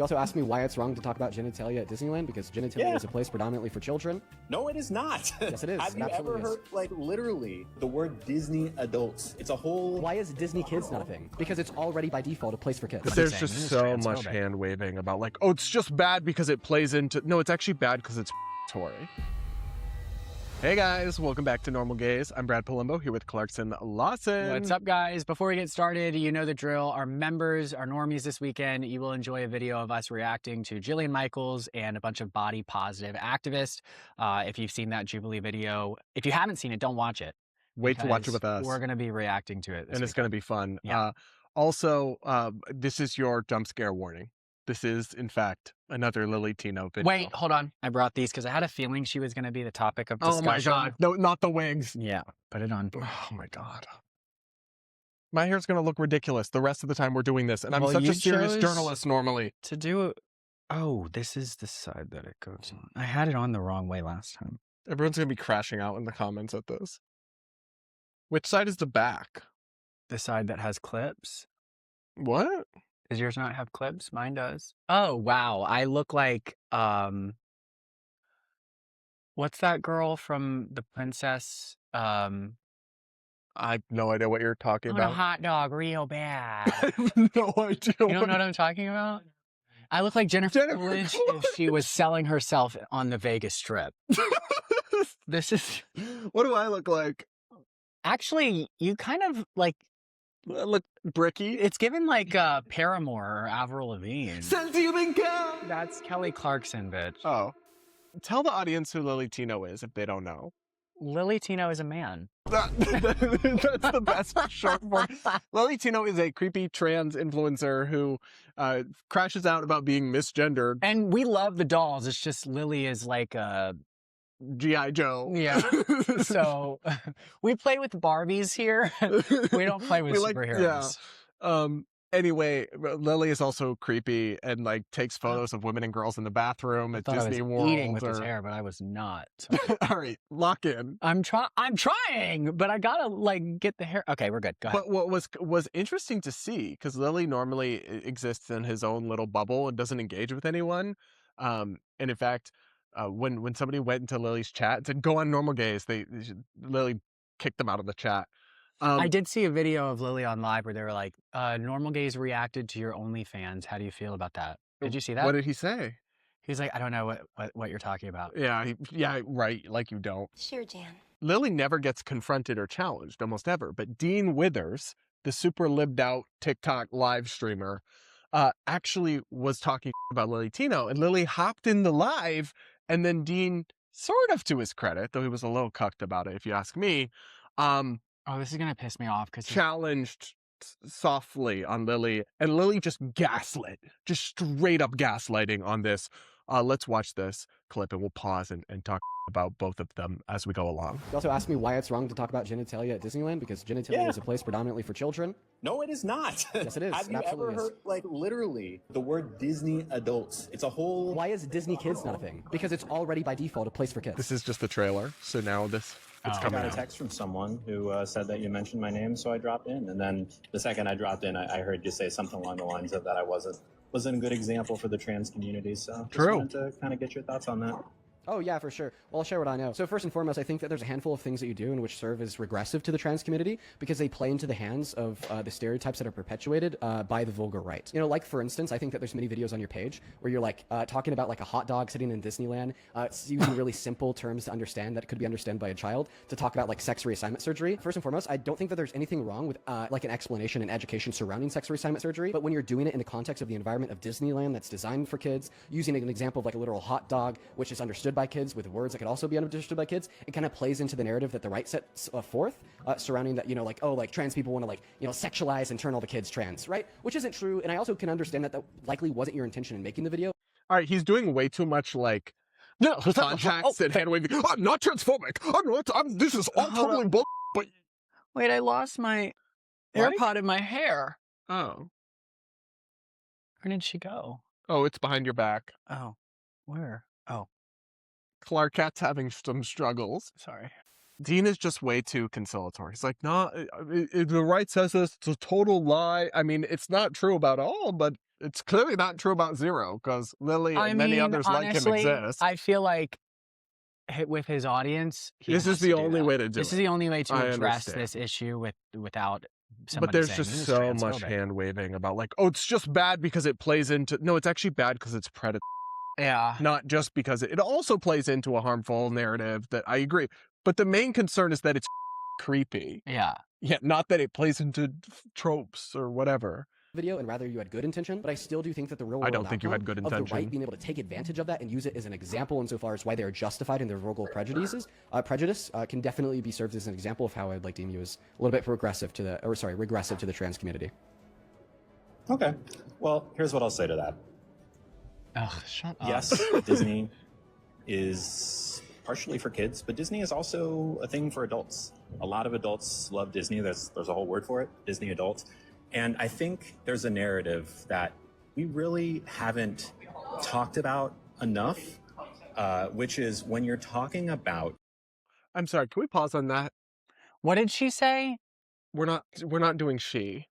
You also asked me why it's wrong to talk about genitalia at Disneyland, because genitalia is a place predominantly for children. No, it is not. Yes, it is. Have you ever heard, like, literally, the word Disney adults? It's a whole... Why is Disney kids not a thing? Because it's already by default a place for kids. There's just so much hand waving about like, oh, it's just bad because it plays into... No, it's actually bad because it's Tory. Hey guys, welcome back to Normal Gaze. I'm Brad Polumbo here with Clarkson Lawson. What's up, guys? Before we get started, you know the drill. Our members, our normies this weekend, you will enjoy a video of us reacting to Jillian Michaels and a bunch of body positive activists. If you've seen that Jubilee video, if you haven't seen it, don't watch it. Wait to watch it with us. We're going to be reacting to it this and it's going to be fun. Yeah. Also, this is your jump scare warning. This is, in fact, another Lilly Tino video. Wait, hold on. I brought these because I had a feeling she was going to be the topic of discussion. Oh my God. No, not the wigs. Yeah, put it on. Oh my God. My hair's going to look ridiculous the rest of the time we're doing this. And I'm such a serious journalist normally. To do it. Oh, this is the side that it goes on. I had it on the wrong way last time. Everyone's going to be crashing out in the comments at this. Which side is the back? The side that has clips. What? Does yours not have clips? Mine does. Oh, wow. I look like, what's that girl from The Princess? I have no idea what you're talking I want about. a hot dog real bad. I have no idea. You don't know what I'm talking about? I look like Jennifer Lynch if she was selling herself on the Vegas Strip. This is... What do I look like? Actually, you kind of like... I look bricky. It's given like Paramore or Avril Lavigne. That's Kelly Clarkson, bitch. Oh. Tell the audience who Lilly Tino is if they don't know. Lilly Tino is a man. That's the best short form. Lilly Tino is a creepy trans influencer who crashes out about being misgendered. And we love the dolls. It's just Lilly is like a... G.I. Joe. Yeah. So we play with Barbies here. We don't play with superheroes. Yeah. Anyway, Lilly is also creepy and like takes photos of women and girls in the bathroom at Disney World. Eating with his hair, but I was not. All right, lock in. I'm trying, but I gotta like get the hair. Okay, we're good. Go ahead. But what was interesting to see, because Lilly normally exists in his own little bubble and doesn't engage with anyone. And in fact, when somebody went into Lilly's chat and said, go on Normal Gaze, Lilly kicked them out of the chat. I did see a video of Lilly on live where they were like, Normal Gaze reacted to your OnlyFans. How do you feel about that? Did you see that? What did he say? He's like, I don't know what you're talking about. Yeah, yeah, right. Like you don't. Sure, Jan. Lilly never gets confronted or challenged, almost ever. But Dean Withers, the super libbed out TikTok live streamer, actually was talking about Lilly Tino. And Lilly hopped in the live, and then Dean, sort of to his credit, though he was a little cucked about it, if you ask me, oh, this is going to piss me off because challenged softly on Lilly, and Lilly just gaslit, just straight up gaslighting on this. Let's watch this clip and we'll pause and talk about both of them as we go along. You also asked me why it's wrong to talk about genitalia at Disneyland, because genitalia is a place predominantly for children. No, it is not. Yes, it is. Have you ever heard, like, literally, the word Disney adults? It's a whole... Why is Disney kids not a thing? Because it's already by default a place for kids. This is just the trailer, so now it's coming I got out. a text from someone who said that you mentioned my name, so I dropped in. And then the second I dropped in, I heard you say something along the lines of that I wasn't a good example for the trans community. So just wanted to kind of get your thoughts on that. Oh, yeah, for sure. Well, I'll share what I know. So first and foremost, I think that there's a handful of things that you do in which serve as regressive to the trans community because they play into the hands of the stereotypes that are perpetuated by the vulgar right. You know, like, for instance, I think that there's many videos on your page where you're, like, talking about, like, a hot dog sitting in Disneyland, using really simple terms to understand that could be understood by a child, to talk about, like, sex reassignment surgery. First and foremost, I don't think that there's anything wrong with, like, an explanation and education surrounding sex reassignment surgery, but when you're doing it in the context of the environment of Disneyland that's designed for kids, using an example of, like, a literal hot dog, which is understood by kids with words that could also be understood by kids, it kind of plays into the narrative that the right sets forth surrounding that, you know, like, oh, like, trans people want to, like, you know, sexualize and turn all the kids trans, right? Which isn't true, and I also can understand that that likely wasn't your intention in making the video. All right, he's doing way too much, like, no, contacts and hand waving. I'm not transphobic. This is all totally bull. But wait, I lost my AirPod in my hair. Oh. Where did she go? Oh, it's behind your back. Oh, where? Oh. Clark Cat's having some struggles. Sorry. Dean is just way too conciliatory. He's like, no, the right says this. It's a total lie. I mean, it's not true about all, but It's clearly not true about Zero, because Lily and many others like him honestly, exist. I feel like with his audience, This is the only way to do it. This is the only way to I address understand. this issue without But somebody there's saying just this is so much transphobic. hand waving about like, oh, it's just bad because it plays into. No, it's actually bad because it's predatory. Yeah. Not just because it also plays into a harmful narrative that I agree. But the main concern is that it's creepy. Yeah. Yeah, not that it plays into tropes or whatever. Video, and rather you had good intention, but I still do think that the real I world don't think you had outcome good of the intention. right being able to take advantage of that and use it as an example insofar as why they are justified in their vocal prejudice can definitely be served as an example of how I'd like to deem you as a little bit regressive to the trans community. Okay. Well, here's what I'll say to that. Oh, shut up. Yes, Disney is partially for kids, but Disney is also a thing for adults. A lot of adults love Disney. There's a whole word for it, Disney adults. And I think there's a narrative that we really haven't talked about enough, which is when you're talking about. I'm sorry, can we pause on that? What did she say? We're not doing she.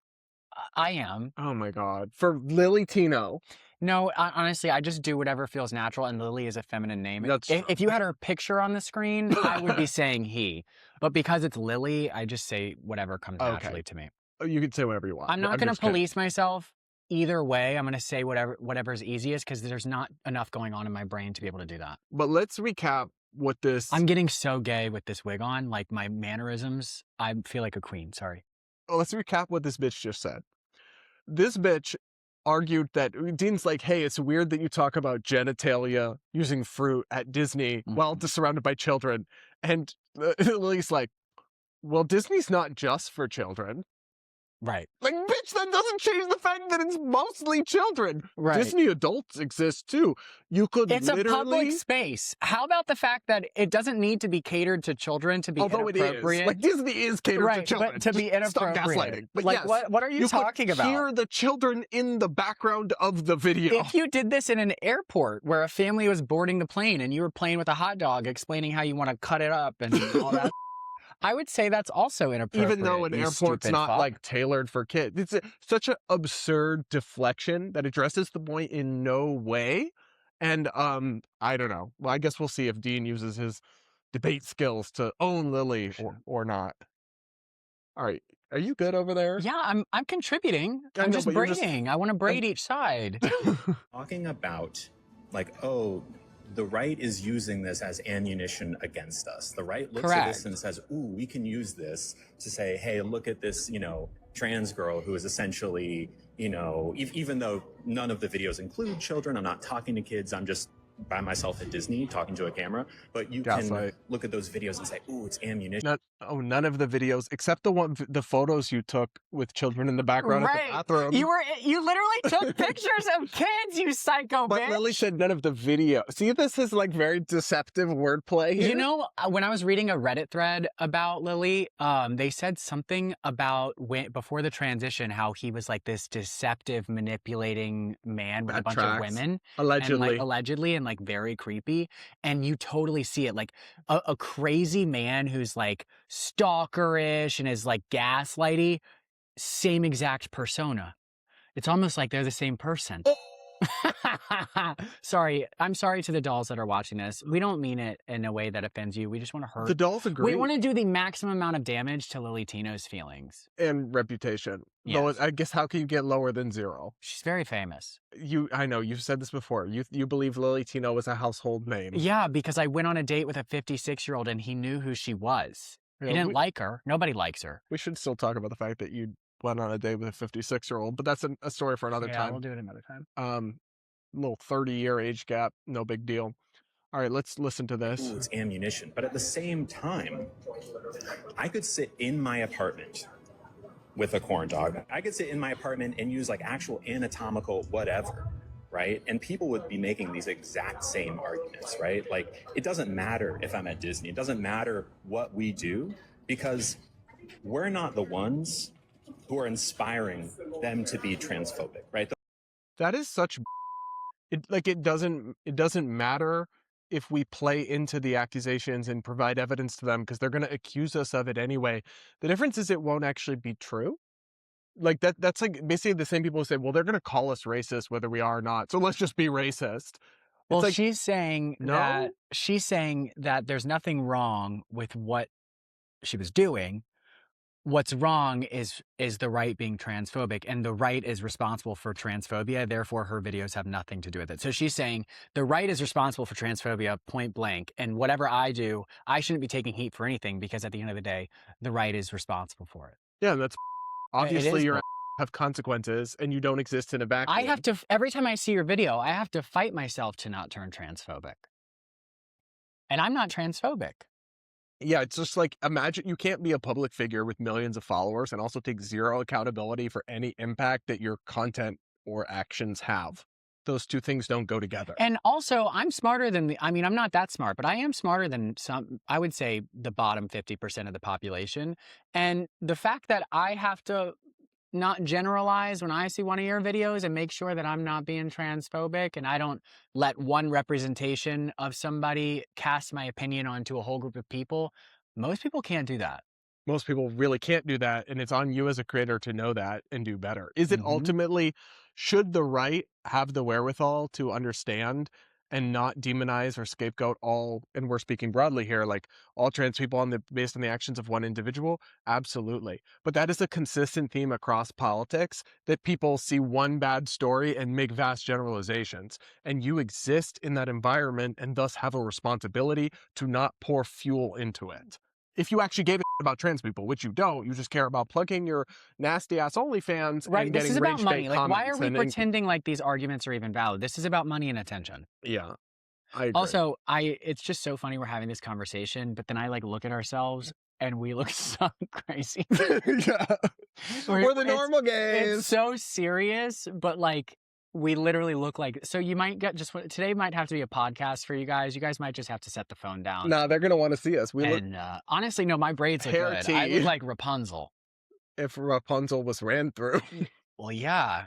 I am. Oh my God. For Lilly Tino. No, honestly, I just do whatever feels natural, and Lily is a feminine name. That's if you had her picture on the screen, I would be saying he. But because it's Lily, I just say whatever comes naturally to me. You can say whatever you want. I'm not going to police myself either way. I'm going to say whatever's easiest, because there's not enough going on in my brain to be able to do that. But let's recap what this... I'm getting so gay with this wig on, like my mannerisms. I feel like a queen, sorry. Let's recap what this bitch just said. This bitch argued that Dean's like, hey, it's weird that you talk about genitalia using fruit at Disney while just surrounded by children. And Lily's like, well, Disney's not just for children. Right. Like, bitch, that doesn't change the fact that it's mostly children. Right. Disney adults exist too. You could It's literally... a public space. How about the fact that it doesn't need to be catered to children to be inappropriate? It is. Like, Disney is catered to children. But to be inappropriate. Stop gaslighting. But like, yes, what are you talking about? Hear the children in the background of the video. If you did this in an airport where a family was boarding the plane and you were playing with a hot dog, explaining how you want to cut it up and all that, I would say that's also inappropriate. Even though an airport's not like tailored for kids. It's such an absurd deflection that addresses the point in no way. And I don't know. Well, I guess we'll see if Dean uses his debate skills to own Lily or not. All right. Are you good over there? Yeah, I'm contributing. I'm just braiding. I want to braid each side. Talking about like, oh, the right is using this as ammunition against us. The right looks at this and says, ooh, we can use this to say, hey, look at this, trans girl who is essentially, even though none of the videos include children, I'm not talking to kids, I'm just by myself at Disney talking to a camera, but you can look at those videos and say, ooh, it's ammunition. None of the videos except the photos you took with children in the background at the bathroom. You literally took pictures of kids, you psycho bitch. But Lily said none of the video. See, this is like very deceptive wordplay here. When I was reading a Reddit thread about Lily, they said something about before the transition, how he was like this deceptive, manipulating man with a bunch of women. Allegedly, and like very creepy. And you totally see it, like a crazy man who's like stalkerish and is like gaslighty, same exact persona. It's almost like they're the same person. Sorry. I'm sorry to the dolls that are watching this. We don't mean it in a way that offends you. We just want to hurt. The dolls agree. We want to do the maximum amount of damage to Lilly Tino's feelings. And reputation. Yes. Though I guess how can you get lower than zero? She's very famous. I know, you've said this before. You believe Lilly Tino was a household name. Yeah, because I went on a date with a 56-year-old and he knew who she was. He didn't like her. Nobody likes her. We should still talk about the fact that you went on a date with a 56-year-old, but that's a story for another time. Yeah, we'll do it another time. Little 30-year age gap, no big deal. All right, let's listen to this. Ooh, it's ammunition. But at the same time, I could sit in my apartment with a corn dog. I could sit in my apartment and use like actual anatomical whatever, right? And people would be making these exact same arguments, right? Like, it doesn't matter if I'm at Disney. It doesn't matter what we do, because we're not the ones who are inspiring them to be transphobic, right? That is such... It doesn't matter if we play into the accusations and provide evidence to them, because they're going to accuse us of it anyway. The difference is it won't actually be true. like that's like basically the same people who say, well, they're going to call us racist whether we are or not, so let's just be racist. Well, It's like, she's saying no? that there's nothing wrong with what she was doing. What's wrong is the right being transphobic, and the right is responsible for transphobia. Therefore, her videos have nothing to do with it. So she's saying the right is responsible for transphobia, point blank. And whatever I do, I shouldn't be taking heat for anything, because at the end of the day, the right is responsible for it. Yeah, that's obviously is your have consequences, and you don't exist in a vacuum. I have to, every time I see your video, I have to fight myself to not turn transphobic. And I'm not transphobic. Yeah, it's just like, imagine you can't be a public figure with millions of followers and also take zero accountability for any impact that your content or actions have. Those two things don't go together. And also, I'm smarter than I'm not that smart, but I am smarter than I would say the bottom 50% of the population. And the fact that I have to not generalize when I see one of your videos and make sure that I'm not being transphobic, and I don't let one representation of somebody cast my opinion onto a whole group of people, most people can't do that. Most people really can't do that, and it's on you as a creator to know that and do better. Is it ultimately, should the right have the wherewithal to understand and not demonize or scapegoat all, and we're speaking broadly here, like all trans people based on the actions of one individual? Absolutely. But that is a consistent theme across politics, that people see one bad story and make vast generalizations. And you exist in that environment and thus have a responsibility to not pour fuel into it. If you actually gave a about trans people, which you don't, you just care about plugging your nasty ass OnlyFans and This getting is about money. Like, why are we and pretending like these arguments are even valid? This is about money and attention. Yeah, I agree. Also, it's just so funny we're having this conversation, but then I like look at ourselves and we look so crazy. Yeah, we're the normal gays. It's so serious, but like we literally look like, so you might get today might have to be a podcast for you guys. You guys might just have to set the phone down. Nah, they're gonna want to see us. Honestly, no, my braids look good. I look like Rapunzel. If Rapunzel was ran through. Well, yeah,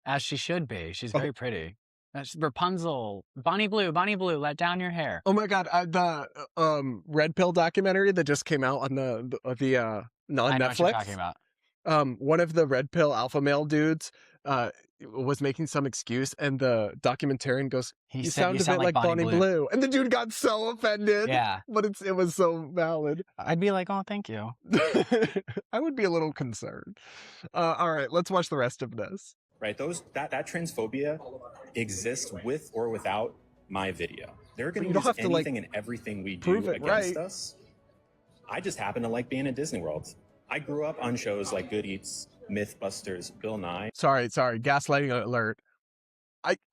as she should be. She's very pretty. Rapunzel, Bonnie Blue, let down your hair. Oh my God, the Red Pill documentary that just came out on the on I know Netflix. what you're talking about. One of the Red Pill alpha male dudes was making some excuse, and the documentarian goes, you sound a bit like Bonnie Blue. And the dude got so offended. Yeah. But it was so valid. I'd be like, oh, thank you. I would be a little concerned. All right, let's watch the rest of this. Right, that transphobia exists with or without my video. They're going to use anything and everything we do against us. I just happen to like being at Disney World. I grew up on shows like Good Eats, Mythbusters, Bill Nye. Sorry, gaslighting alert.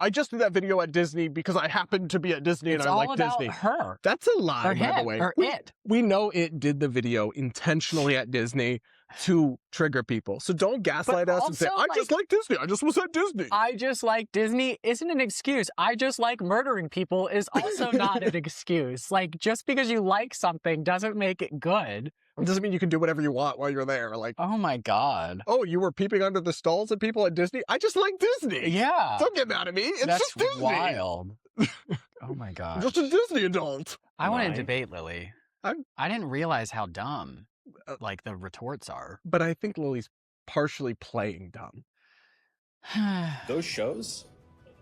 I just did that video at Disney because I happened to be at Disney and I like Disney. It's all about her. That's a lie, by the way. It. We know it did the video intentionally at Disney to trigger people. So don't gaslight us and say, I just like Disney. I just was at Disney. I just like Disney isn't an excuse. I just like murdering people is also not an excuse. Like, just because you like something doesn't make it good. It doesn't mean you can do whatever you want while you're there. Like, oh my God. Oh, you were peeping under the stalls at people at Disney? I just like Disney. Yeah. Don't get mad at me. It's just Disney. Wild. Oh my God. Just a Disney adult. I want to debate Lily. I didn't realize how dumb like the retorts are. But I think Lily's partially playing dumb. Those shows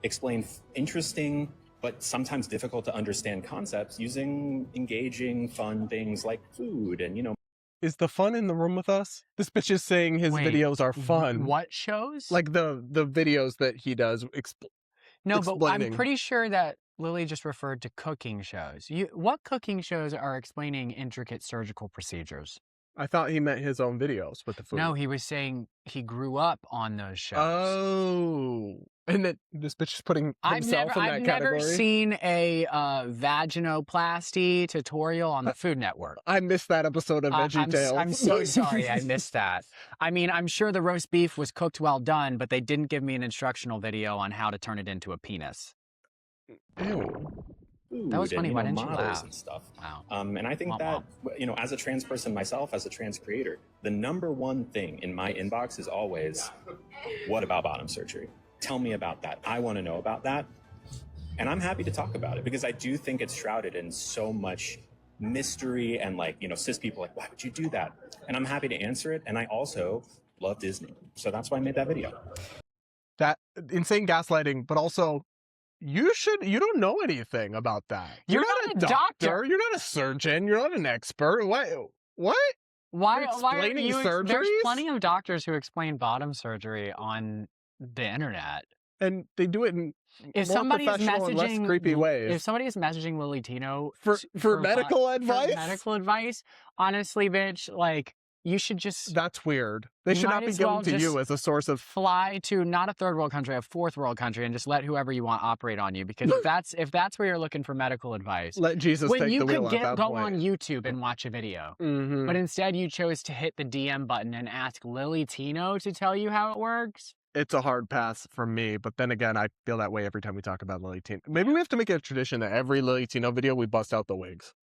explain interesting but sometimes difficult to understand concepts using engaging, fun things like food and, Is the fun in the room with us? This bitch is saying his videos are fun. What shows? Like the videos that he does. No, but I'm pretty sure that Lily just referred to cooking shows. What cooking shows are explaining intricate surgical procedures? I thought he meant his own videos with the food. No, he was saying he grew up on those shows. Oh. And that this bitch is putting himself in that category? I've never seen a vaginoplasty tutorial on the Food Network. I missed that episode of VeggieTales. I'm so sorry I missed that. I mean, I'm sure the roast beef was cooked well done, but they didn't give me an instructional video on how to turn it into a penis. Ew. That was funny. Why didn't you laugh? And stuff. Wow. And I think that, as a trans person myself, as a trans creator, the number one thing in my inbox is always, what about bottom surgery? Tell me about that. I want to know about that. And I'm happy to talk about it because I do think it's shrouded in so much mystery and cis people why would you do that? And I'm happy to answer it. And I also love Disney. So that's why I made that video. That insane gaslighting, but also you don't know anything about that. You're not a doctor. You're not a surgeon. You're not an expert. What? Why are explaining you? There's surgeries? plenty of doctors who explain bottom surgery on the internet. And they do it in If more somebody is professional and less messaging, creepy ways. if somebody is messaging Lilly Tino for medical advice, honestly, bitch, like you should just. That's weird. They should might not be as well going to you just as a source of fly to not a third world country, a fourth world country, and just let whoever you want operate on you. Because if that's where you're looking for medical advice, let Jesus when take you the wheel could at that go point. on YouTube and watch a video, Mm-hmm. but instead you chose to hit the DM button and ask Lilly Tino to tell you how it works. It's a hard pass from me, but then again, I feel that way every time we talk about Lilly Tino. Maybe we have to make it a tradition that every Lilly Tino video we bust out the wigs.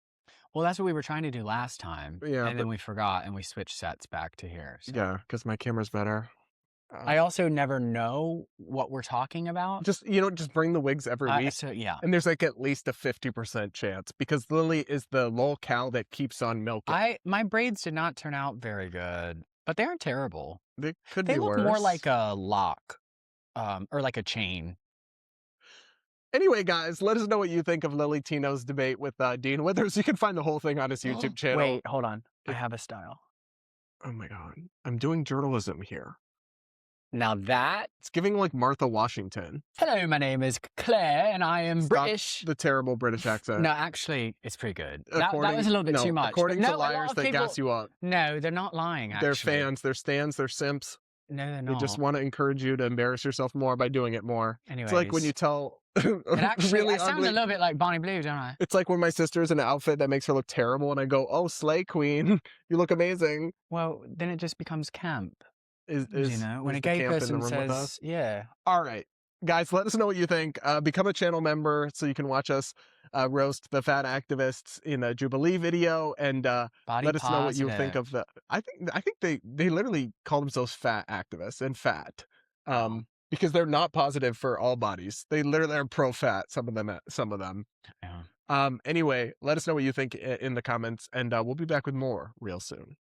Well, that's what we were trying to do last time, Yeah, and then we forgot and we switched sets back to here. So. Yeah, because my camera's better. I also never know what we're talking about. Just bring the wigs every week. So yeah, And there's like at least a 50% chance because Lily is the lol cow that keeps on milking. My braids did not turn out very good, but they aren't terrible. They could They be look worse. more like a lock, or like a chain. Anyway, guys, let us know what you think of Lilly Tino's debate with Dean Withers. You can find the whole thing on his YouTube channel. Wait, hold on. I have a style. Oh my God. I'm doing journalism here. Now that... It's giving like Martha Washington. Hello, my name is Claire, and I am British. The terrible British accent. No, actually, it's pretty good. That was a little bit too much. According to liars, they gas you up. No, they're not lying, actually. They're fans, they're stans, they're simps. No, they're not. They just want to encourage you to embarrass yourself more by doing it more. Anyways. It's like when you tell I sound ugly... a little bit like Bonnie Blue, don't I? It's like when my sister's in an outfit that makes her look terrible and I go, oh, slay queen, you look amazing. Well, then it just becomes camp. When is a gay the camp in the person room with us? says, yeah. All right. Guys, let us know what you think. Become a channel member so you can watch us roast the fat activists in a Jubilee video, and let us know what you think of the. I think they literally call themselves fat activists and fat, because they're not positive for all bodies. They literally are pro-fat. Some of them. Yeah. Anyway, let us know what you think in the comments, and we'll be back with more real soon.